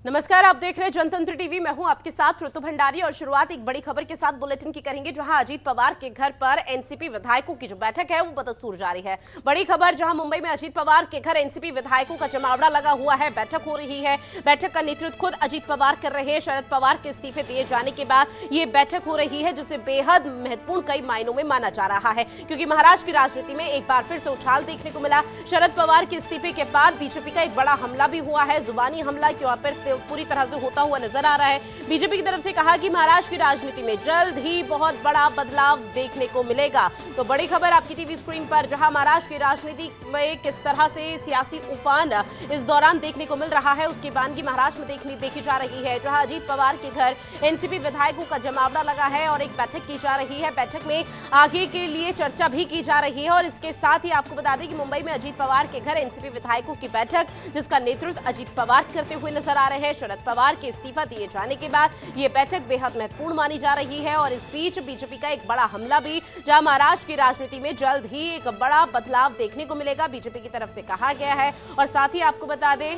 नमस्कार, आप देख रहे हैं जनतंत्र टीवी। मैं हूं आपके साथ ऋतु भंडारी और शुरुआत एक बड़ी खबर के साथ बुलेटिन की करेंगे, जहां अजीत पवार के घर पर एनसीपी विधायकों की जो बैठक है वो बदस्तूर जारी है। बड़ी खबर, जहां मुंबई में अजीत पवार के घर एनसीपी विधायकों का जमावड़ा लगा हुआ है। बैठक हो रही है। बैठक का नेतृत्व खुद अजीत पवार कर रहे हैं। शरद पवार के इस्तीफे दिए जाने के बाद ये बैठक हो रही है, जिसे बेहद महत्वपूर्ण कई मायनों में माना जा रहा है, क्योंकि महाराष्ट्र की राजनीति में एक बार फिर से उछाल देखने को मिला। शरद पवार के इस्तीफे के बाद बीजेपी का एक बड़ा हमला भी हुआ है। जुबानी हमला क्यों पर पूरी तरह से होता हुआ नजर आ रहा है। बीजेपी की तरफ से कहा कि महाराष्ट्र की राजनीति में जल्द ही बहुत बड़ा बदलाव देखने को मिलेगा। तो बड़ी खबर आपकी टीवी स्क्रीन पर, जहां महाराष्ट्र की राजनीति में किस तरह से सियासी उफान इस दौरान देखने को मिल रहा है, उसकी वानगी महाराष्ट्र में देखी जा रही है, जहां अजीत पवार के घर एनसीपी विधायकों का जमावड़ा लगा है और एक बैठक की जा रही है। बैठक में आगे के लिए चर्चा भी की जा रही है। और इसके साथ ही आपको बता दें कि मुंबई में अजीत पवार के घर एनसीपी विधायकों की बैठक, जिसका नेतृत्व अजीत पवार करते हुए नजर आ रहे हैं। शरद पवार के इस्तीफा दिए जाने के बाद यह बैठक बेहद महत्वपूर्ण मानी जा रही है। और इस बीच बीजेपी का एक बड़ा हमला भी, जहां महाराष्ट्र की राजनीति में जल्द ही एक बड़ा बदलाव देखने को मिलेगा, बीजेपी की तरफ से कहा गया है। और साथ ही आपको बता दें,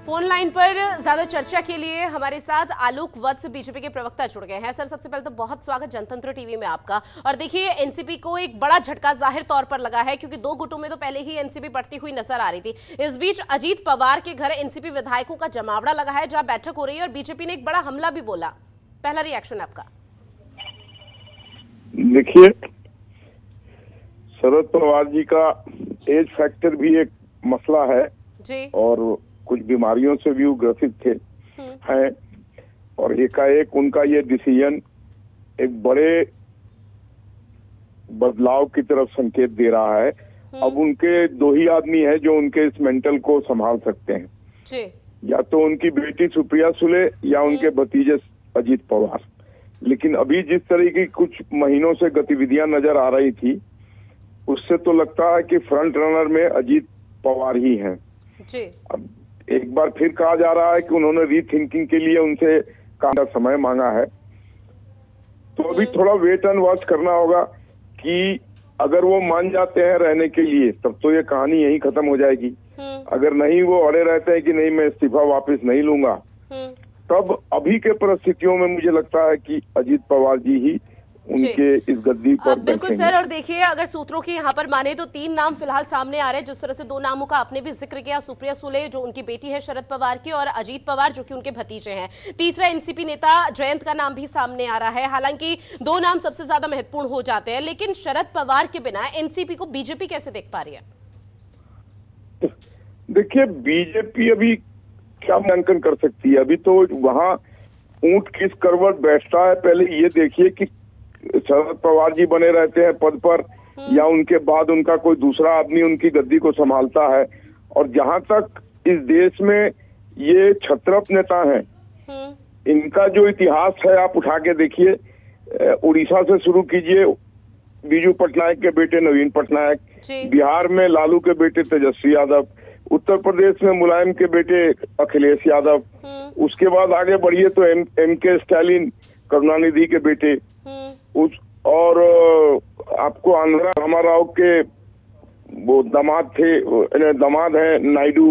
फोन लाइन पर ज्यादा चर्चा के लिए हमारे साथ आलोक वत्स बीजेपी के प्रवक्ता जुड़ गए हैं। सर, सबसे पहले तो बहुत स्वागत जनतंत्र टीवी में आपका। और देखिए, एनसीपी को एक बड़ा झटका जाहिर तौर पर लगा है, क्योंकि दो गुटों में तो पहले ही एनसीपी बढ़ती हुई नजर आ रही थी। इस बीच अजीत पवार के घर एनसीपी विधायकों का जमावड़ा लगा है, जहां बैठक हो रही है और बीजेपी ने एक बड़ा हमला भी बोला। पहला रिएक्शन आपका। देखिए, शरद पवार जी का एज फैक्टर भी एक मसला है जी, और कुछ बीमारियों से भी वो ग्रसित थे हैं, और एकाएक उनका ये डिसीजन एक बड़े बदलाव की तरफ संकेत दे रहा है। अब उनके दो ही आदमी है जो उनके इस मेंटल को संभाल सकते हैं जी। या तो उनकी बेटी सुप्रिया सुले या उनके भतीजे अजीत पवार। लेकिन अभी जिस तरह की कुछ महीनों से गतिविधियां नजर आ रही थी, उससे तो लगता है कि फ्रंट रनर में अजीत पवार ही हैं जी। अब एक बार फिर कहा जा रहा है कि उन्होंने रीथिंकिंग के लिए उनसे काफी समय मांगा है। तो अभी थोड़ा वेट एंड वॉच करना होगा कि अगर वो मान जाते हैं रहने के लिए, तब तो ये कहानी यहीं खत्म हो जाएगी। अगर नहीं, वो अड़े रहते हैं कि नहीं मैं इस्तीफा वापस नहीं लूंगा, तब अभी के परिस्थितियों में मुझे लगता है कि अजीत पवार जी ही उनके इस गद्दी पर बिल्कुल सर। और देखिए, अगर सूत्रों की यहाँ पर माने तो 3 नाम फिलहाल सामने आ रहे हैं। जिस तरह से 2 नामों का आपने भी जिक्र किया, सुप्रिया सुले जो उनकी बेटी है शरद पवार की, और अजीत पवार जो कि उनके भतीजे हैं। तीसरा एनसीपी नेता जयंत का नाम भी सामने आ रहा है। हालांकि 2 नाम सबसे ज्यादा महत्वपूर्ण हो जाते हैं, लेकिन शरद पवार के बिना एनसीपी को बीजेपी कैसे देख पा रही है? देखिए, बीजेपी अभी क्या मूल्यांकन कर सकती है? अभी तो वहां ऊंट किस करवट बैठता है, पहले ये देखिए कि शरद पवार जी बने रहते हैं पद पर, या उनके बाद उनका कोई दूसरा आदमी उनकी गद्दी को संभालता है। और जहां तक इस देश में ये छत्रप नेता हैं, इनका जो इतिहास है आप उठा के देखिए। उड़ीसा से शुरू कीजिए, बीजू पटनायक के बेटे नवीन पटनायक, बिहार में लालू के बेटे तेजस्वी यादव, उत्तर प्रदेश में मुलायम के बेटे अखिलेश यादव, उसके बाद आगे बढ़िए तो एम के स्टालिन करुणानिधि के बेटे, और आपको आंध्रा रामाराव के वो दामाद हैं नायडू,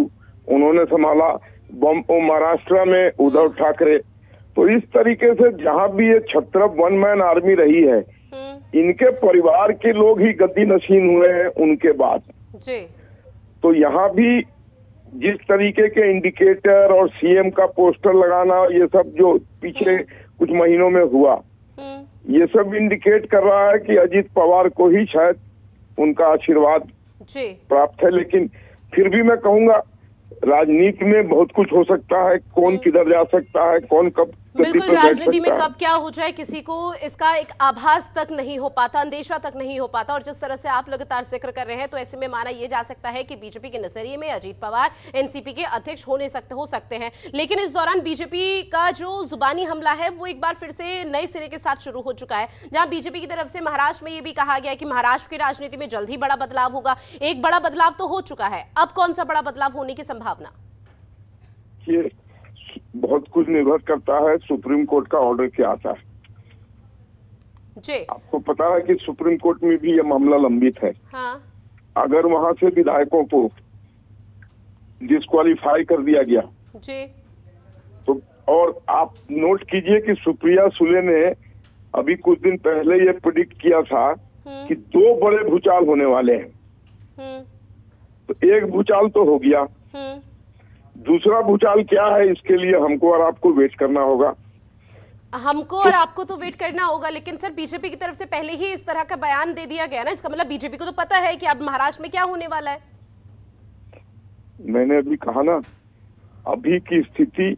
उन्होंने संभाला। महाराष्ट्र में उद्धव ठाकरे। तो इस तरीके से जहां भी ये छत्रप वन मैन आर्मी रही है, इनके परिवार के लोग ही गद्दी नशीन हुए हैं उनके बाद जी। तो यहाँ भी जिस तरीके के इंडिकेटर और सीएम का पोस्टर लगाना, ये सब जो पिछले कुछ महीनों में हुआ, ये सब इंडिकेट कर रहा है कि अजीत पवार को ही शायद उनका आशीर्वाद प्राप्त है। लेकिन फिर भी मैं कहूंगा, राजनीति में बहुत कुछ हो सकता है। कौन किधर जा सकता है, कौन कब बिल्कुल, राजनीति में कब क्या हो जाए किसी को इसका एक आभास तक नहीं हो पाता, अंदेशा तक नहीं हो पाता। और जिस तरह से आप लगातार जिक्र कर रहे हैं, तो ऐसे में माना यह जा सकता है कि बीजेपी के नजरिए में अजीत पवार एनसीपी के अध्यक्ष हो सकते हैं। लेकिन इस दौरान बीजेपी का जो जुबानी हमला है वो एक बार फिर से नए सिरे के साथ शुरू हो चुका है, जहां बीजेपी की तरफ से महाराष्ट्र में यह भी कहा गया है कि महाराष्ट्र की राजनीति में जल्द ही बड़ा बदलाव होगा। एक बड़ा बदलाव तो हो चुका है, अब कौन सा बड़ा बदलाव होने की संभावना? बहुत कुछ निर्भर करता है सुप्रीम कोर्ट का ऑर्डर क्या आता है जी। आपको पता है कि सुप्रीम कोर्ट में भी यह मामला लंबित है। हाँ। अगर वहां से विधायकों को डिस्क्वालीफाई कर दिया गया। जी। तो और आप नोट कीजिए कि सुप्रिया सुले ने अभी कुछ दिन पहले ये प्रेडिक्ट किया था कि 2 बड़े भूचाल होने वाले हैं। तो एक भूचाल तो हो गया, दूसरा भूचाल क्या है इसके लिए हमको और आपको वेट करना होगा। हमको और आपको तो वेट करना होगा, लेकिन सर बीजेपी की तरफ से पहले ही इस तरह का बयान दे दिया गया ना, इसका मतलब बीजेपी को तो पता है कि अब महाराष्ट्र में क्या होने वाला है। मैंने अभी कहा ना, अभी की स्थिति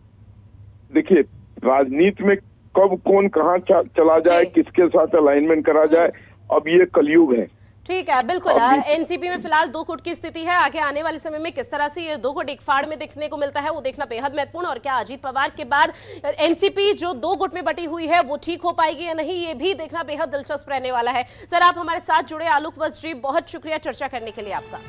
देखिए, राजनीति में कब कौन कहाँ चला जाए, किसके साथ अलाइनमेंट करा जाए, अब ये कलयुग है। ठीक है, बिल्कुल। एनसीपी में फिलहाल 2 गुट की स्थिति है। आगे आने वाले समय में किस तरह से ये 2 गुट एक फाड़ में देखने को मिलता है वो देखना बेहद महत्वपूर्ण। और क्या अजीत पवार के बाद एनसीपी जो 2 गुट में बटी हुई है वो ठीक हो पाएगी या नहीं, ये भी देखना बेहद दिलचस्प रहने वाला है। सर आप हमारे साथ जुड़े, आलोक वत्स जी, बहुत शुक्रिया चर्चा करने के लिए आपका।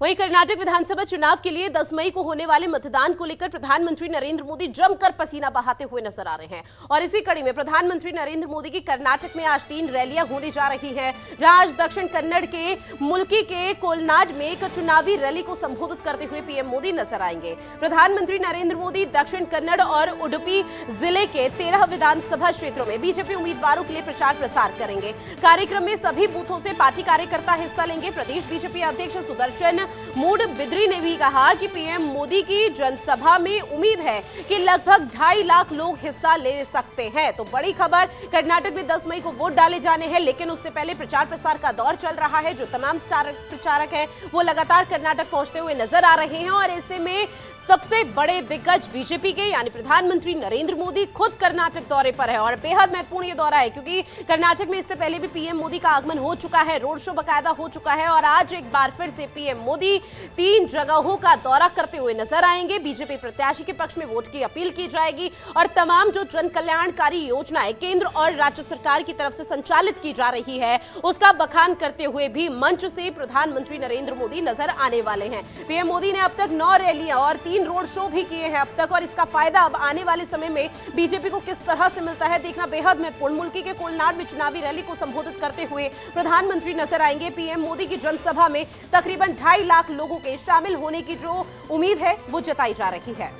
वहीं कर्नाटक विधानसभा चुनाव के लिए 10 मई को होने वाले मतदान को लेकर प्रधानमंत्री नरेंद्र मोदी जमकर पसीना बहाते हुए नजर आ रहे हैं। और इसी कड़ी में प्रधानमंत्री नरेंद्र मोदी की कर्नाटक में आज 3 रैलियां होने जा रही है। आज दक्षिण कन्नड़ के मुल्की के कोलनाड में एक चुनावी रैली को संबोधित करते हुए पीएम मोदी नजर आएंगे। प्रधानमंत्री नरेंद्र मोदी दक्षिण कन्नड़ और उडुपी जिले के 13 विधानसभा क्षेत्रों में बीजेपी उम्मीदवारों के लिए प्रचार प्रसार करेंगे। कार्यक्रम में सभी बूथों से पार्टी कार्यकर्ता हिस्सा लेंगे। प्रदेश बीजेपी अध्यक्ष सुदर्शन मूड बिद्री ने भी कहा कि पीएम मोदी की जनसभा में उम्मीद है कि लगभग 2.5 लाख लोग हिस्सा ले सकते हैं। तो बड़ी खबर, कर्नाटक में 10 मई को वोट डाले जाने हैं, लेकिन उससे पहले प्रचार प्रसार का दौर चल रहा है। जो तमाम स्टार प्रचारक हैं वो लगातार कर्नाटक पहुंचते हुए नजर आ रहे हैं और ऐसे में सबसे बड़े दिग्गज बीजेपी के यानी प्रधानमंत्री नरेंद्र मोदी खुद कर्नाटक दौरे पर है। और बेहद महत्वपूर्ण ये दौरा है क्योंकि कर्नाटक में इससे पहले भी पीएम मोदी का आगमन हो चुका है, रोड शो बकायदा हो चुका है और आज एक बार फिर से पीएम मोदी 3 जगहों का दौरा करते हुए नजर आएंगे। बीजेपी प्रत्याशी के पक्ष में वोट की अपील की जाएगी और तमाम जो जन कल्याणकारी योजनाएं केंद्र और राज्य सरकार की तरफ से संचालित की जा रही है उसका बखान करते हुए भी मंच से प्रधानमंत्री नरेंद्र मोदी नजर आने वाले हैं। पीएम मोदी ने अब तक 9 रैलियां और 3 रोड शो भी किए हैं अब तक और इसका फायदा अब आने वाले समय में बीजेपी को किस तरह से मिलता है देखना बेहद महत्वपूर्ण। मुल्की के कोलनाड में चुनावी रैली को संबोधित करते हुए प्रधानमंत्री नजर आएंगे। पीएम मोदी की जनसभा में तकरीबन 2.5 लाख लोगों के शामिल होने की जो उम्मीद है वो जताई जा रही है।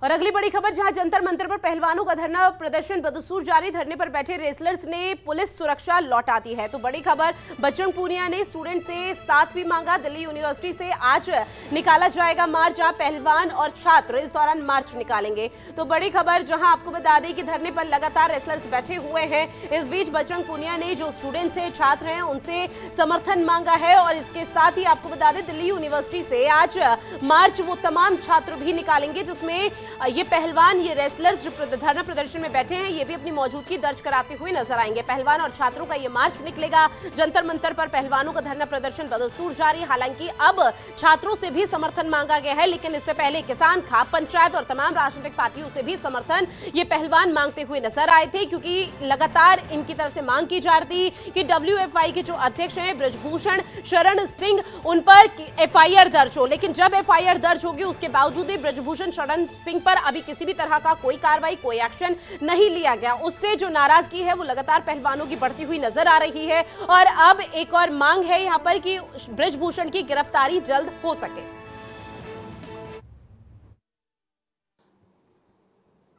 और अगली बड़ी खबर, जहां जंतर मंतर पर पहलवानों का धरना प्रदर्शन बदस्तूर जारी। धरने पर बैठे रेसलर्स ने पुलिस सुरक्षा लौटा दी है। तो बड़ी खबर, बजरंग पूनिया ने स्टूडेंट से साथ भी मांगा। दिल्ली यूनिवर्सिटी से आज निकाला जाएगा मार्च, जहां पहलवान और छात्र इस दौरान मार्च निकालेंगे। तो बड़ी खबर, जहां आपको बता दें कि धरने पर लगातार रेसलर्स बैठे हुए हैं। इस बीच बजरंग पूनिया ने जो स्टूडेंट्स हैं, छात्र हैं, उनसे समर्थन मांगा है और इसके साथ ही आपको बता दें दिल्ली यूनिवर्सिटी से आज मार्च वो तमाम छात्र भी निकालेंगे जिसमें ये पहलवान, ये रेसलर्स जो धरना प्रदर्शन में बैठे हैं ये भी अपनी मौजूदगी दर्ज कराते हुए नजर आएंगे। पहलवान और छात्रों का ये मार्च निकलेगा। जंतर मंतर पर पहलवानों का धरना प्रदर्शन बदस्तूर जारी। हालांकि अब छात्रों से भी समर्थन मांगा गया है, लेकिन इससे पहले किसान, खाप पंचायत और तमाम राजनीतिक पार्टियों से भी समर्थन ये पहलवान मांगते हुए नजर आए थे क्योंकि लगातार इनकी तरफ से मांग की जा रही थी कि WFI के जो अध्यक्ष हैं ब्रजभूषण शरण सिंह, उन पर FIR दर्ज हो। लेकिन जब FIR दर्ज होगी उसके बावजूद भी ब्रजभूषण शरण सिंह पर अभी किसी भी तरह का कोई कार्रवाई, कोई एक्शन नहीं लिया गया। उससे जो नाराजगी है वो लगातार पहलवानों की बढ़ती हुई नजर आ रही है और अब एक और मांग है यहां पर कि ब्रजभूषण की गिरफ्तारी जल्द हो सके।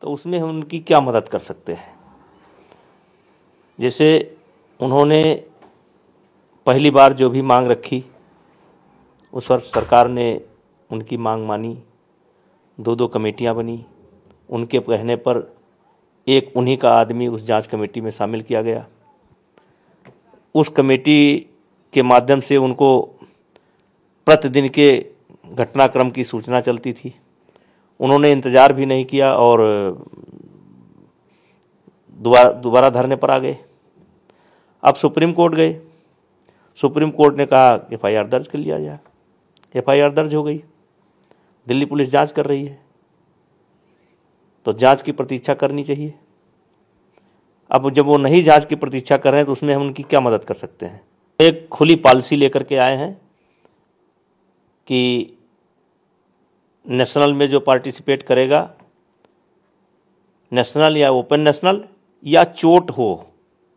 तो उसमें हम उनकी क्या मदद कर सकते हैं? जैसे उन्होंने पहली बार जो भी मांग रखी उस पर सरकार ने उनकी मांग मानी, 2 कमेटियां बनी। उनके कहने पर एक उन्हीं का आदमी उस जांच कमेटी में शामिल किया गया। उस कमेटी के माध्यम से उनको प्रतिदिन के घटनाक्रम की सूचना चलती थी। उन्होंने इंतज़ार भी नहीं किया और दोबारा धरने पर आ गए। अब सुप्रीम कोर्ट गए। सुप्रीम कोर्ट ने कहा FIR दर्ज कर लिया जाए। FIR दर्ज हो गई। दिल्ली पुलिस जांच कर रही है, तो जांच की प्रतीक्षा करनी चाहिए। अब जब वो नहीं जांच की प्रतीक्षा कर रहे हैं तो उसमें हम उनकी क्या मदद कर सकते हैं? एक खुली पॉलिसी लेकर के आए हैं कि नेशनल में जो पार्टिसिपेट करेगा, नेशनल या ओपन नेशनल या चोट हो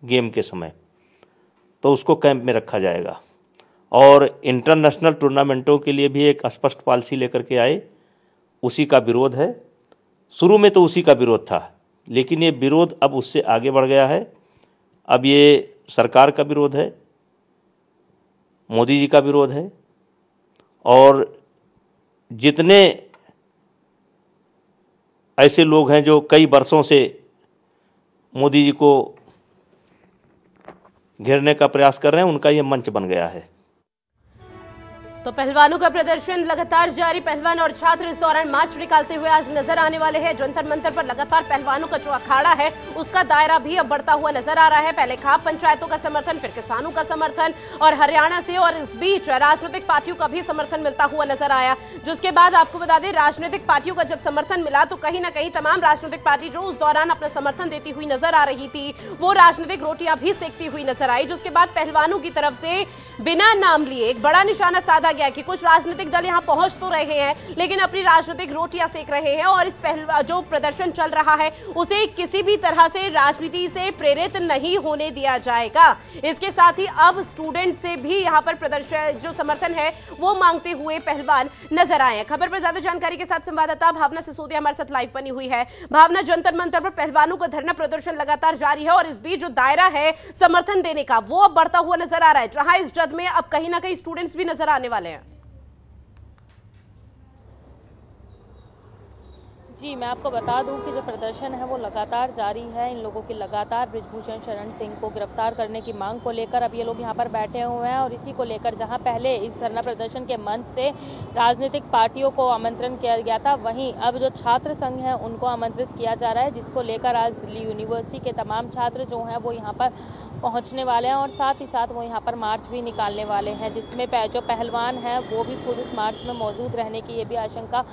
गेम के समय, तो उसको कैंप में रखा जाएगा। और इंटरनेशनल टूर्नामेंटों के लिए भी एक स्पष्ट पॉलिसी लेकर के आए, उसी का विरोध है। शुरू में तो उसी का विरोध था, लेकिन ये विरोध अब उससे आगे बढ़ गया है। अब ये सरकार का विरोध है, मोदी जी का विरोध है, और जितने ऐसे लोग हैं जो कई वर्षों से मोदी जी को घेरने का प्रयास कर रहे हैं, उनका ये मंच बन गया है। तो पहलवानों का प्रदर्शन लगातार जारी। पहलवान और छात्र इस दौरान मार्च निकालते हुए आज नजर आने वाले हैं। जंतर मंतर पर लगातार पहलवानों का जो अखाड़ा है उसका दायरा भी अब बढ़ता हुआ नजर आ रहा है। पहले खाप पंचायतों का समर्थन, फिर किसानों का समर्थन और हरियाणा से, और इस बीच राजनीतिक पार्टियों का भी समर्थन मिलता हुआ नजर आया। जिसके बाद आपको बता दें, राजनीतिक पार्टियों का जब समर्थन मिला तो कहीं ना कहीं तमाम राजनीतिक पार्टी जो उस दौरान अपना समर्थन देती हुई नजर आ रही थी, वो राजनीतिक रोटियां भी सेकती हुई नजर आई। जिसके बाद पहलवानों की तरफ से बिना नाम लिए एक बड़ा निशाना साधा गया कि कुछ राजनीतिक दल यहां पहुंच तो रहे हैं लेकिन अपनी राजनीतिक रोटियां सेक रहे हैं, और इस जो प्रदर्शन चल रहा है उसे किसी भी तरह से राजनीति से प्रेरित नहीं होने दिया जाएगा। इसके साथ ही अब स्टूडेंट से भी यहां पर प्रदर्शन जो समर्थन है वो मांगते हुए पहलवान नजर आए हैं। खबर पर ज्यादा जानकारी के साथ संवाददाता भावना सिसोदिया हमारे साथ लाइव बनी हुई है। भावना, जंतर मंतर पर पहलवानों का धरना प्रदर्शन लगातार जारी है और इस बीच जो दायरा है समर्थन देने का वो अब बढ़ता हुआ नजर आ रहा है, जहां इस जद में अब कहीं ना कहीं स्टूडेंट्स भी नजर आने वाले हैं। जी, मैं आपको बता दूं कि जो प्रदर्शन है वो लगातार जारी है। इन लोगों की लगातार बृजभूषण शरण सिंह को गिरफ्तार करने की मांग को लेकर अब ये लोग यहाँ पर बैठे हुए हैं, और इसी को लेकर जहाँ पहले इस धरना प्रदर्शन के मंच से राजनीतिक पार्टियों को आमंत्रण किया गया था, वहीं अब जो छात्र संघ हैं उनको आमंत्रित किया जा रहा है, जिसको लेकर आज दिल्ली यूनिवर्सिटी के तमाम छात्र जो हैं वो यहाँ पर पहुँचने वाले हैं और साथ ही साथ वो यहाँ पर मार्च भी निकालने वाले हैं, जिसमें जो पहलवान हैं वो भी खुद इस मार्च में मौजूद रहने की ये भी आशंका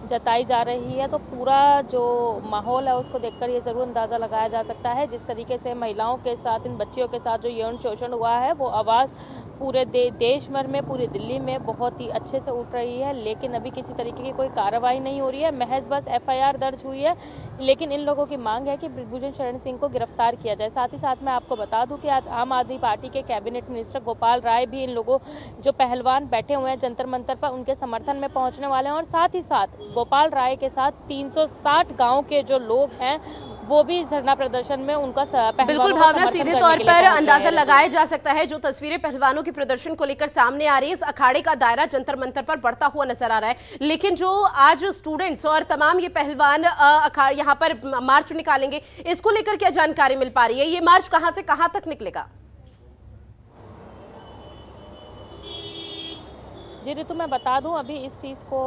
जताई जा रही है। तो पूरा जो माहौल है उसको देखकर ये ज़रूर अंदाज़ा लगाया जा सकता है जिस तरीके से महिलाओं के साथ, इन बच्चियों के साथ जो यौन शोषण हुआ है वो आवाज़ पूरे देश भर में, पूरी दिल्ली में बहुत ही अच्छे से उठ रही है, लेकिन अभी किसी तरीके की कोई कार्रवाई नहीं हो रही है। महज बस FIR दर्ज हुई है, लेकिन इन लोगों की मांग है कि बृजभूषण शरण सिंह को गिरफ्तार किया जाए। साथ ही साथ मैं आपको बता दूं कि आज आम आदमी पार्टी के कैबिनेट मिनिस्टर गोपाल राय भी इन लोगों जो पहलवान बैठे हुए हैं जंतर मंतर पर उनके समर्थन में पहुँचने वाले हैं, और साथ ही साथ गोपाल राय के साथ 360 गाँव के जो लोग हैं वो भी इस धरना प्रदर्शन में उनका बिल्कुल भावना, सीधे तौर पर अंदाजा लगाया जा सकता है जो तस्वीरें पहलवानों के प्रदर्शन को लेकर सामने आ रही है, इस अखाड़े का दायरा जंतर मंतर पर बढ़ता हुआ नजर आ रहा है। लेकिन जो आज स्टूडेंट्स और तमाम ये पहलवान यहाँ पर मार्च निकालेंगे, इसको लेकर क्या जानकारी मिल पा रही है? ये मार्च कहां से कहां तक निकलेगा? जी ऋतु, मैं बता दूं अभी इस चीज़ को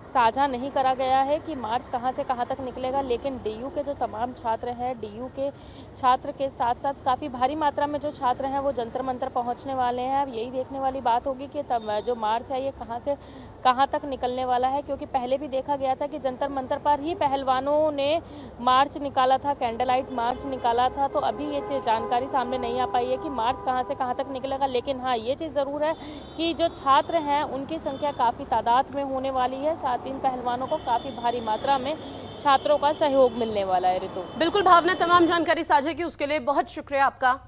साझा नहीं करा गया है कि मार्च कहां से कहां तक निकलेगा, लेकिन DU के जो तमाम छात्र हैं, DU के छात्र के साथ साथ काफ़ी भारी मात्रा में जो छात्र हैं वो जंतर मंतर पहुंचने वाले हैं। अब यही देखने वाली बात होगी कि जो मार्च है ये कहां से कहां तक निकलने वाला है, क्योंकि पहले भी देखा गया था कि जंतर मंतर पर ही पहलवानों ने मार्च निकाला था, कैंडल लाइट मार्च निकाला था। तो अभी ये जानकारी सामने नहीं आ पाई है कि मार्च कहां से कहां तक निकलेगा, लेकिन हाँ ये चीज़ ज़रूर है कि जो छात्र हैं उनकी संख्या काफ़ी तादाद में होने वाली है। साथ इन पहलवानों को काफ़ी भारी मात्रा में छात्रों का सहयोग मिलने वाला है। ऋतु, बिल्कुल भावना, तमाम जानकारी साझा की उसके लिए बहुत शुक्रिया आपका।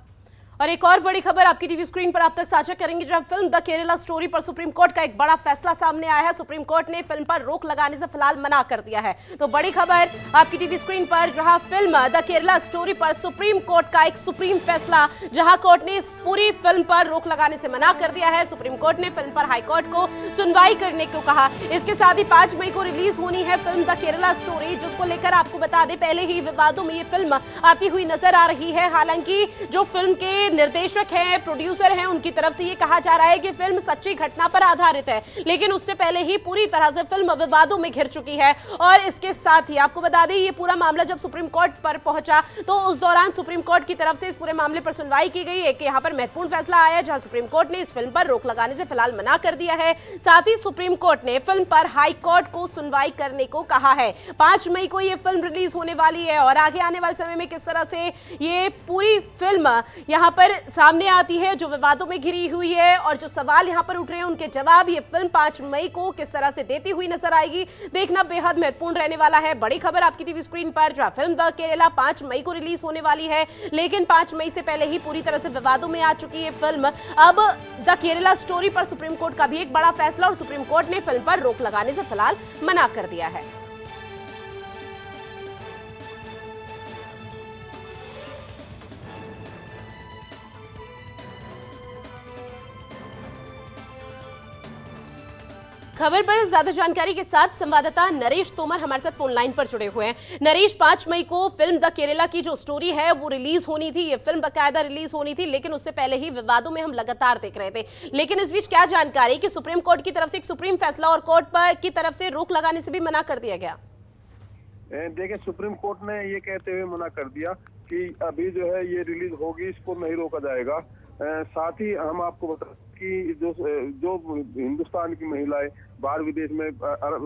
और एक और बड़ी खबर आपकी टीवी स्क्रीन पर आप तक साझा करेंगे, जहां फिल्म द केरला स्टोरी पर सुप्रीम कोर्ट का एक बड़ा फैसला सामने आया है। सुप्रीम कोर्ट ने फिल्म पर रोक लगाने से फिलहाल मना कर दिया है। तो बड़ी खबर आपकी टीवी स्क्रीन पर, जहां फिल्म द केरला स्टोरी पर सुप्रीम कोर्ट का एक सुप्रीम फैसला, जहां कोर्ट ने इस पूरी फिल्म पर रोक लगाने से मना कर दिया है। सुप्रीम कोर्ट ने फिल्म पर हाई कोर्ट को सुनवाई करने को कहा। इसके साथ ही 5 मई को रिलीज होनी है फिल्म द केरला स्टोरी, जिसको लेकर आपको बता दें पहले ही विवादों में ये फिल्म आती हुई नजर आ रही है। हालांकि जो फिल्म के निर्देशक हैं, प्रोड्यूसर हैं, उनकी तरफ से ये कहा जा रहा है कि फिल्म सच्ची घटना पर आधारित है, लेकिन उससे पहले ही पूरी तरह से फिल्म विवादों में घिर चुकी है। और इसके साथ ही आपको बता दें, ये पूरा मामला जब सुप्रीम कोर्ट पर पहुंचा तो उस दौरान सुप्रीम कोर्ट की तरफ से इस पूरे मामले पर सुनवाई की गई। एक यहाँ पर महत्वपूर्ण फैसला आया जहां सुप्रीम कोर्ट ने इस फिल्म पर रोक लगाने से फिलहाल मना कर दिया है। साथ ही सुप्रीम कोर्ट ने फिल्म पर हाई कोर्ट को सुनवाई करने को कहा है। 5 मई को यह फिल्म रिलीज होने वाली है और आगे आने वाले समय में किस तरह से ये पूरी फिल्म यहाँ पर सामने आती है, जो विवादों में घिरी हुई है और जो सवाल यहाँ पर उठ रहे हैं उनके जवाब ये फिल्म 5 मई को किस तरह से देती हुई नजर आएगी, देखना बेहद महत्वपूर्ण रहने वाला है। बड़ी खबर आपकी टीवी स्क्रीन पर, जहां फिल्म द केरला 5 मई को रिलीज होने वाली है, लेकिन 5 मई से पहले ही पूरी तरह से विवादों में आ चुकी है फिल्म। अब द केरला स्टोरी पर सुप्रीम कोर्ट का भी एक बड़ा फैसला और सुप्रीम कोर्ट ने फिल्म पर रोक लगाने से फिलहाल मना कर दिया है। खबर पर ज्यादा जानकारी के साथ संवाददाता नरेश तोमर हमारे साथ फोन लाइन पर जुड़े हुए हैं। नरेश, 5 मई को फिल्म द केरला की जो स्टोरी है वो रिलीज होनी थी, ये फिल्म बकायदा रिलीज होनी थी, लेकिन उससे पहले ही विवादों में हम लगातार देख रहे थे। लेकिन इस बीच क्या जानकारी कि सुप्रीम कोर्ट की तरफ से एक सुप्रीम फैसला और कोर्ट पर की तरफ से रोक लगाने से भी मना कर दिया गया? देखिए, सुप्रीम कोर्ट ने ये कहते हुए मना कर दिया कि अभी जो है ये रिलीज होगी, इसको नहीं रोका जाएगा। साथ ही हम आपको बता कि जो हिंदुस्तान की महिलाएं बाहर विदेश में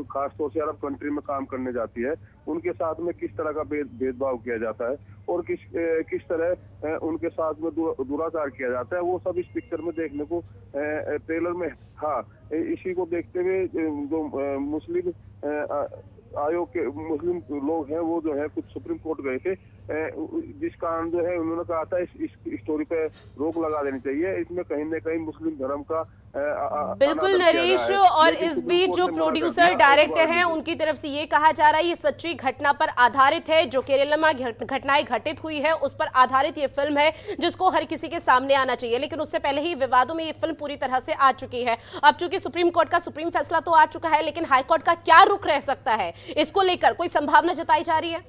खासतौर से अरब कंट्री में काम करने जाती है, उनके साथ में किस तरह का भेदभाव किया जाता है और किस तरह उनके साथ में दुराचार किया जाता है, वो सब इस पिक्चर में देखने को ट्रेलर में। हाँ, इसी को देखते हुए जो मुस्लिम आयोग के मुस्लिम लोग हैं वो जो है कुछ सुप्रीम कोर्ट गए थे, जिस कारण जो है उन्होंने कहा था इस स्टोरी पे रोक लगा देनी चाहिए, इसमें कहीं न कहीं मुस्लिम धर्म का बिल्कुल नरेश। और इस बीच जो प्रोड्यूसर डायरेक्टर हैं उनकी तरफ से ये कहा जा रहा है ये सच्ची घटना पर आधारित है, जो केरला में घटनाएं घटित हुई है उस पर आधारित ये फिल्म है जिसको हर किसी के सामने आना चाहिए। लेकिन उससे पहले ही विवादों में ये फिल्म पूरी तरह से आ चुकी है। अब चूंकि सुप्रीम कोर्ट का सुप्रीम फैसला तो आ चुका है, लेकिन हाईकोर्ट का क्या रुख रह सकता है, इसको लेकर कोई संभावना जताई जा रही है?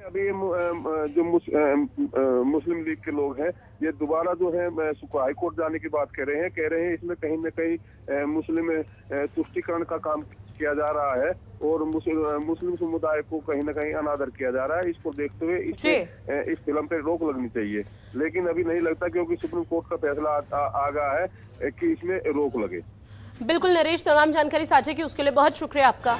अभी जो मुस्लिम लीग के लोग हैं ये दोबारा जो है हाई कोर्ट जाने की बात कह रहे हैं इसमें कहीं न कहीं मुस्लिम तुष्टीकरण का काम किया जा रहा है और मुस्लिम समुदाय को कहीं न कहीं अनादर किया जा रहा है। इसको देखते हुए इस फिल्म पे रोक लगनी चाहिए, लेकिन अभी नहीं लगता क्योंकि सुप्रीम कोर्ट का फैसला आ गया है कि इसमें रोक लगे। बिल्कुल नरेश, तमाम जानकारी साझा की उसके लिए बहुत शुक्रिया आपका।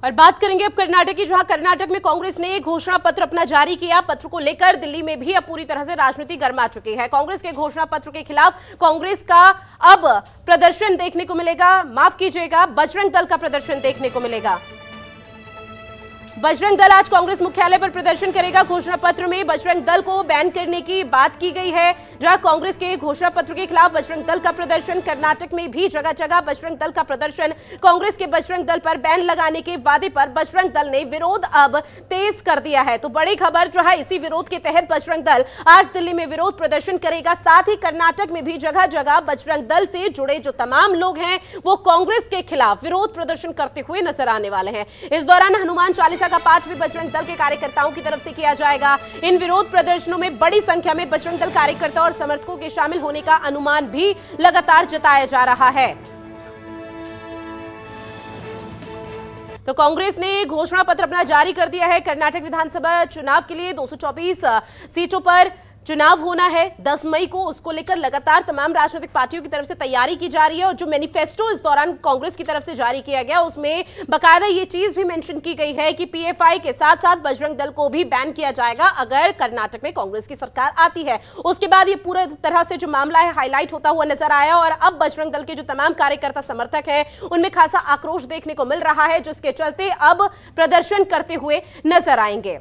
और बात करेंगे अब कर्नाटक की, जहां कर्नाटक में कांग्रेस ने घोषणा पत्र अपना जारी किया। पत्र को लेकर दिल्ली में भी अब पूरी तरह से राजनीति गर्मा चुकी है। कांग्रेस के घोषणा पत्र के खिलाफ कांग्रेस का अब प्रदर्शन देखने को मिलेगा, माफ कीजिएगा, बजरंग दल का प्रदर्शन देखने को मिलेगा। बजरंग दल आज कांग्रेस मुख्यालय पर प्रदर्शन करेगा। घोषणा पत्र में बजरंग दल को बैन करने की बात की गई है, जहां कांग्रेस के घोषणा पत्र के खिलाफ बजरंग दल का प्रदर्शन। कर्नाटक में भी जगह जगह बजरंग दल का प्रदर्शन। कांग्रेस के बजरंग दल पर बैन लगाने के वादे पर बजरंग दल ने विरोध अब तेज कर दिया है। तो बड़ी खबर जो है, इसी विरोध के तहत बजरंग दल आज दिल्ली में विरोध प्रदर्शन करेगा। साथ ही कर्नाटक में भी जगह जगह बजरंग दल से जुड़े जो तमाम लोग हैं वो कांग्रेस के खिलाफ विरोध प्रदर्शन करते हुए नजर आने वाले हैं। इस दौरान हनुमान चालीसा का पाठ भी बजरंग दल के कार्यकर्ताओं की तरफ से किया जाएगा। इन विरोध प्रदर्शनों में बड़ी संख्या में बजरंग दल कार्यकर्ता और समर्थकों के शामिल होने का अनुमान भी लगातार जताया जा रहा है। तो कांग्रेस ने घोषणा पत्र अपना जारी कर दिया है। कर्नाटक विधानसभा चुनाव के लिए 224 सीटों पर चुनाव होना है 10 मई को, उसको लेकर लगातार तमाम राजनीतिक पार्टियों की तरफ से तैयारी की जा रही है। और जो मैनिफेस्टो इस दौरान कांग्रेस की तरफ से जारी किया गया उसमें बकायदा ये चीज भी मेंशन की गई है कि पीएफआई के साथ साथ बजरंग दल को भी बैन किया जाएगा अगर कर्नाटक में कांग्रेस की सरकार आती है। उसके बाद ये पूरे तरह से जो मामला है हाईलाइट होता हुआ नजर आया और अब बजरंग दल के जो तमाम कार्यकर्ता समर्थक है उनमें खासा आक्रोश देखने को मिल रहा है, जिसके चलते अब प्रदर्शन करते हुए नजर आएंगे।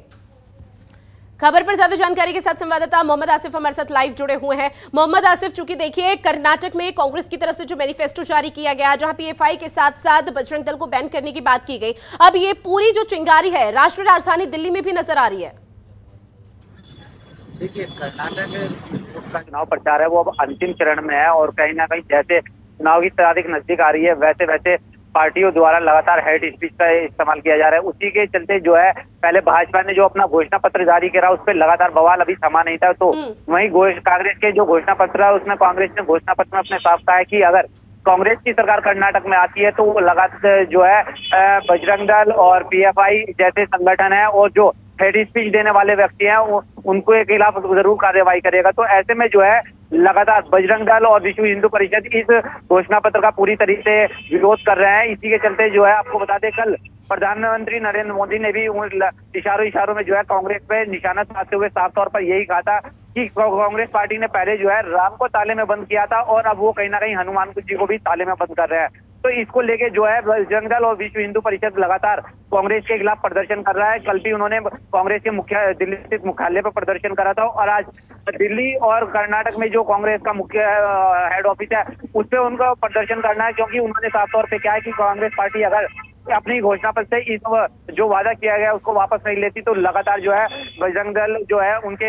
खबर पर ज्यादा जानकारी के साथ संवाददाता मोहम्मद आसिफ हमारे साथ लाइव जुड़े हुए हैं। मोहम्मद आसिफ, चूंकि देखिए कर्नाटक में कांग्रेस की तरफ से जो मैनिफेस्टो जारी किया गया जहां पीएफआई के साथ साथ बजरंग दल को बैन करने की बात की गई, अब ये पूरी जो चिंगारी है राष्ट्रीय राजधानी दिल्ली में भी नजर आ रही है। देखिए, कर्नाटक का चुनाव प्रचार है वो अब अंतिम चरण में है और कहीं ना कहीं जैसे चुनाव की तारीख नजदीक आ रही है वैसे वैसे पार्टियों द्वारा लगातार हेट स्पीच का इस्तेमाल किया जा रहा है। उसी के चलते जो है पहले भाजपा ने जो अपना घोषणा पत्र जारी करा उस पर लगातार बवाल अभी थमा नहीं था, तो वहीं कांग्रेस के जो घोषणा पत्र है उसमें कांग्रेस ने घोषणा पत्र में अपने साफ कहा है कि अगर कांग्रेस की सरकार कर्नाटक में आती है तो वो लगातार जो है बजरंग दल और पीएफआई जैसे संगठन है और जो हेड स्पीच देने वाले व्यक्ति हैं उनको खिलाफ जरूर कार्रवाई करेगा। तो ऐसे में जो है लगातार बजरंग दल और विश्व हिंदू परिषद इस घोषणा पत्र का पूरी तरीके से विरोध कर रहे हैं। इसी के चलते जो है आपको बता दें कल प्रधानमंत्री नरेंद्र मोदी ने भी इशारों में जो है कांग्रेस पे निशाना साधते हुए साफ तौर पर यही कहा था कि कांग्रेस पार्टी ने पहले जो है राम को ताले में बंद किया था और अब वो कहीं ना कहीं हनुमान जी को भी ताले में बंद कर रहे हैं। तो इसको लेके जो है बजरंग दल और विश्व हिंदू परिषद लगातार कांग्रेस के खिलाफ प्रदर्शन कर रहा है। कल भी उन्होंने कांग्रेस के दिल्ली स्थित मुख्यालय पर प्रदर्शन करा था और आज दिल्ली और कर्नाटक में जो कांग्रेस का मुख्य हेड ऑफिस है उस पर उनका प्रदर्शन करना है, क्योंकि उन्होंने साफ तौर पे क्या है कि कांग्रेस पार्टी अगर अपनी घोषणा पर से इस जो वादा किया गया उसको वापस नहीं लेती तो लगातार जो है बजरंग दल जो है उनके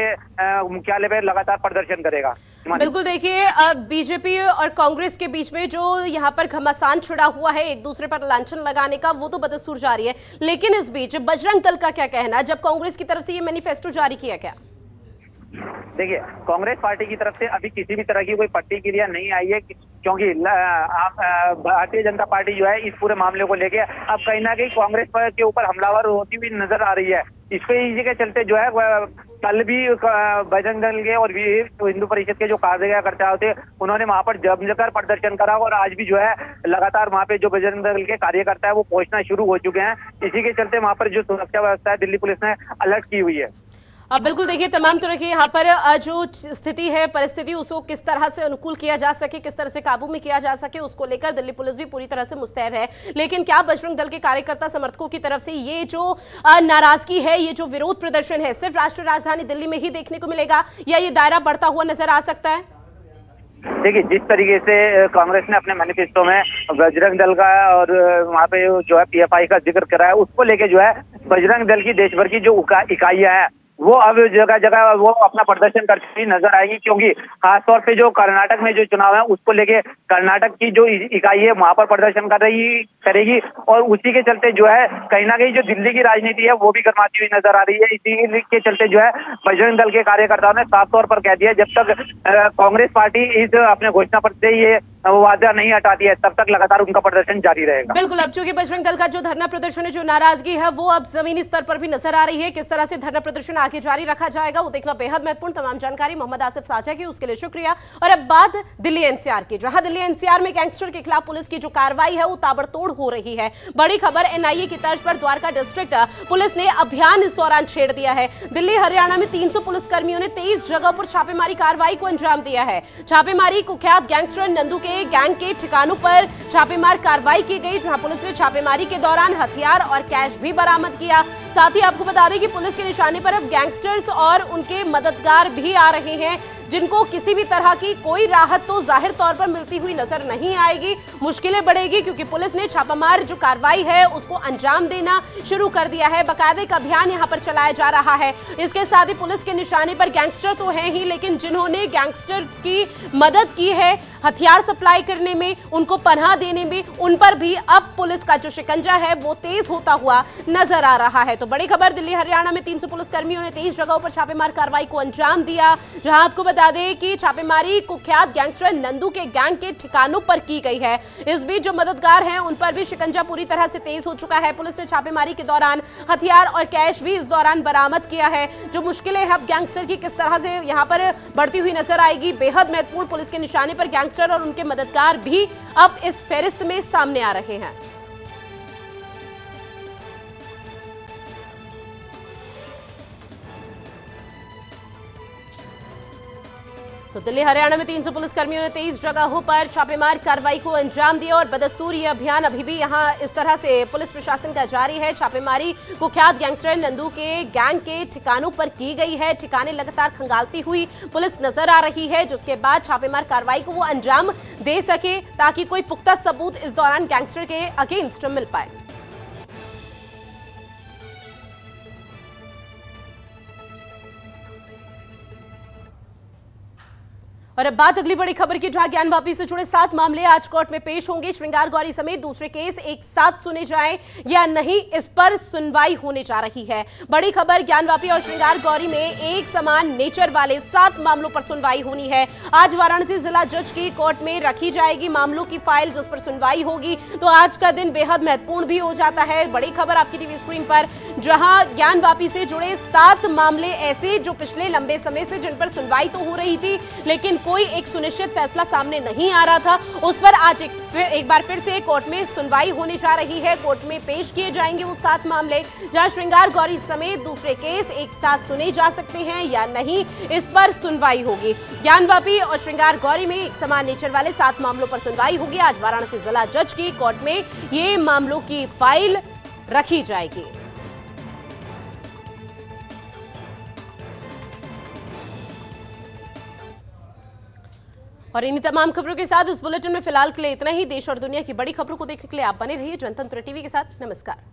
मुख्यालय पे लगातार प्रदर्शन करेगा। बिल्कुल, देखिए बीजेपी और कांग्रेस के बीच में जो यहाँ पर घमासान छिड़ा हुआ है एक दूसरे पर लांछन लगाने का, वो तो बदस्तूर जारी है, लेकिन इस बीच बजरंग दल का क्या कहना है जब कांग्रेस की तरफ से ये मैनिफेस्टो जारी किया गया? देखिए, कांग्रेस पार्टी की तरफ से अभी किसी भी तरह की कोई प्रतिक्रिया नहीं आई है, क्योंकि भारतीय जनता पार्टी जो है इस पूरे मामले को लेके अब कहीं ना कहीं कांग्रेस के ऊपर हमलावर होती हुई नजर आ रही है। इसी के चलते जो है कल भी बजरंग दल के और हिंदू परिषद के जो कार्यकर्ता थे उन्होंने वहां पर जमकर प्रदर्शन करा और आज भी जो है लगातार वहां पे जो बजरंग दल के कार्यकर्ता है वो पहुंचना शुरू हो चुके हैं। इसी के चलते वहां पर जो सुरक्षा व्यवस्था है दिल्ली पुलिस ने अलर्ट की हुई है। अब बिल्कुल देखिए, तमाम तरह की यहाँ पर जो स्थिति है, परिस्थिति, उसको किस तरह से अनुकूल किया जा सके, किस तरह से काबू में किया जा सके, उसको लेकर दिल्ली पुलिस भी पूरी तरह से मुस्तैद है। लेकिन क्या बजरंग दल के कार्यकर्ता समर्थकों की तरफ से ये जो नाराजगी है, ये जो विरोध प्रदर्शन है, सिर्फ राष्ट्रीय राजधानी दिल्ली में ही देखने को मिलेगा या ये दायरा बढ़ता हुआ नजर आ सकता है? देखिए, जिस तरीके से कांग्रेस ने अपने मैनिफेस्टो में बजरंग दल का और वहाँ पे जो है पीएफआई का जिक्र करा है, उसको लेके जो है बजरंग दल की देश भर की जो इकाइयां हैं वो अब जगह जगह वो अपना प्रदर्शन करती हुई नजर आएगी, क्योंकि खासतौर पे जो कर्नाटक में जो चुनाव है उसको लेके कर्नाटक की जो इकाई है वहां पर प्रदर्शन करेगी और उसी के चलते जो है कहीं ना कहीं जो दिल्ली की राजनीति है वो भी गर्माती हुई नजर आ रही है। इसी के चलते जो है बजरंग दल के कार्यकर्ताओं ने साफ तौर पर कह दिया जब तक कांग्रेस पार्टी इस अपने घोषणा पत्र से ये वादा नहीं हटाती है तब तक लगातार उनका प्रदर्शन जारी रहेगा। बिल्कुल, अब चूंकि बजरंग दल का जो धरना प्रदर्शन है, जो नाराजगी है, वो अब जमीनी स्तर पर भी नजर आ रही है। किस तरह से धरना प्रदर्शन आगे जारी रखा जाएगा वो देखना बेहद महत्वपूर्ण। तमाम जानकारी मोहम्मद आसिफ साझा की, उसके लिए शुक्रिया। और अब बात दिल्ली एनसीआर की, जहां दिल्ली एनसीआर में गैंगस्टर के खिलाफ पुलिस की जो कार्रवाई है वो ताबड़तोड़ हो रही है। बड़ी खबर, एनआईए की तर्ज पर द्वारका डिस्ट्रिक्ट पुलिस ने अभियान इस दौरान छेड़ दिया है। दिल्ली हरियाणा में 300 पुलिसकर्मियों ने 23 जगहों पर छापेमारी कार्रवाई को अंजाम दिया है। छापेमारी कुख्यात गैंगस्टर नंदू के गैंग के ठिकानों पर छापेमार कार्रवाई की गई, जहां पुलिस ने छापेमारी के दौरान हथियार और कैश भी बरामद किया। साथ ही आपको बता दें कि पुलिस के निशाने पर अब गैंगस्टर्स और उनके मददगार भी आ रहे हैं, जिनको किसी भी तरह की कोई राहत तो जाहिर तौर पर मिलती हुई नजर नहीं आएगी। मुश्किलें बढ़ेगी क्योंकि पुलिस ने छापामार जो कार्रवाई है उसको अंजाम देना शुरू कर दिया है। बाकायदे एक अभियान यहां पर चलाया जा रहा है। इसके साथ ही पुलिस के निशाने पर गैंगस्टर तो हैं ही, लेकिन जिन्होंने गैंगस्टर्स की मदद की है हथियार सप्लाई करने में, उनको पनाह देने में, उन पर भी अब पुलिस का जो शिकंजा है वो तेज होता हुआ नजर आ रहा है। तो बड़ी खबर, दिल्ली हरियाणा में 300 पुलिसकर्मियों ने 23 जगहों पर छापेमार कार्रवाई को अंजाम दिया, जहां आपको बता दें कि छापेमारी कुख्यात गैंगस्टर नंदू के गैंग के ठिकानों पर की गई है। इस बीच जो मददगार हैं उन पर भी शिकंजा पूरी तरह से तेज हो चुका है। पुलिस ने छापेमारी के दौरान हथियार और कैश भी इस दौरान बरामद किया है। जो मुश्किलें हैं अब गैंगस्टर की किस तरह से यहां पर बढ़ती हुई नजर आएगी, बेहद महत्वपूर्ण। पुलिस के निशाने पर गैंगस्टर और उनके मददगार भी अब इस फेरिस्त में सामने आ रहे हैं। तो दिल्ली हरियाणा में 300 पुलिसकर्मियों ने 23 जगहों पर छापेमार कार्रवाई को अंजाम दिया और बदस्तूर ये अभियान अभी भी यहां इस तरह से पुलिस प्रशासन का जारी है। छापेमारी कुख्यात गैंगस्टर नंदू के गैंग के ठिकानों पर की गई है। ठिकाने लगातार खंगालती हुई पुलिस नजर आ रही है, जिसके बाद छापेमार कार्रवाई को वो अंजाम दे सके ताकि कोई पुख्ता सबूत इस दौरान गैंगस्टर के अगेंस्ट मिल पाए। और अब बात अगली बड़ी खबर की, जहां ज्ञानवापी से जुड़े 7 मामले आज कोर्ट में पेश होंगे। श्रृंगार गौरी समेत दूसरे केस एक साथ सुने जाएं या नहीं, इस पर सुनवाई होने जा रही है। बड़ी खबर, ज्ञानवापी और श्रृंगार गौरी में एक समान नेचर वाले 7 मामलों पर सुनवाई होनी है। आज वाराणसी जिला जज की कोर्ट में रखी जाएगी मामलों की फाइल, जिस पर सुनवाई होगी। तो आज का दिन बेहद महत्वपूर्ण भी हो जाता है। बड़ी खबर आपकी टीवी स्क्रीन पर, जहां ज्ञानवापी से जुड़े 7 मामले ऐसे जो पिछले लंबे समय से जिन पर सुनवाई तो हो रही थी, लेकिन कोई एक सुनिश्चित फैसला सामने नहीं आ रहा था, उस पर आज एक बार फिर से कोर्ट में सुनवाई होने जा रही है। कोर्ट में पेश किए जाएंगे वो 7 मामले, जहां श्रृंगार गौरी समेत दूसरे केस एक साथ सुने जा सकते हैं या नहीं, इस पर सुनवाई होगी। ज्ञानवापी और श्रृंगार गौरी में एक समान नेचर वाले 7 मामलों पर सुनवाई होगी। आज वाराणसी जिला जज की कोर्ट में ये मामलों की फाइल रखी जाएगी। और इन्हीं तमाम खबरों के साथ इस बुलेटिन में फिलहाल के लिए इतना ही। देश और दुनिया की बड़ी खबरों को देखने के लिए आप बने रहिए जनतंत्र टीवी के साथ। नमस्कार।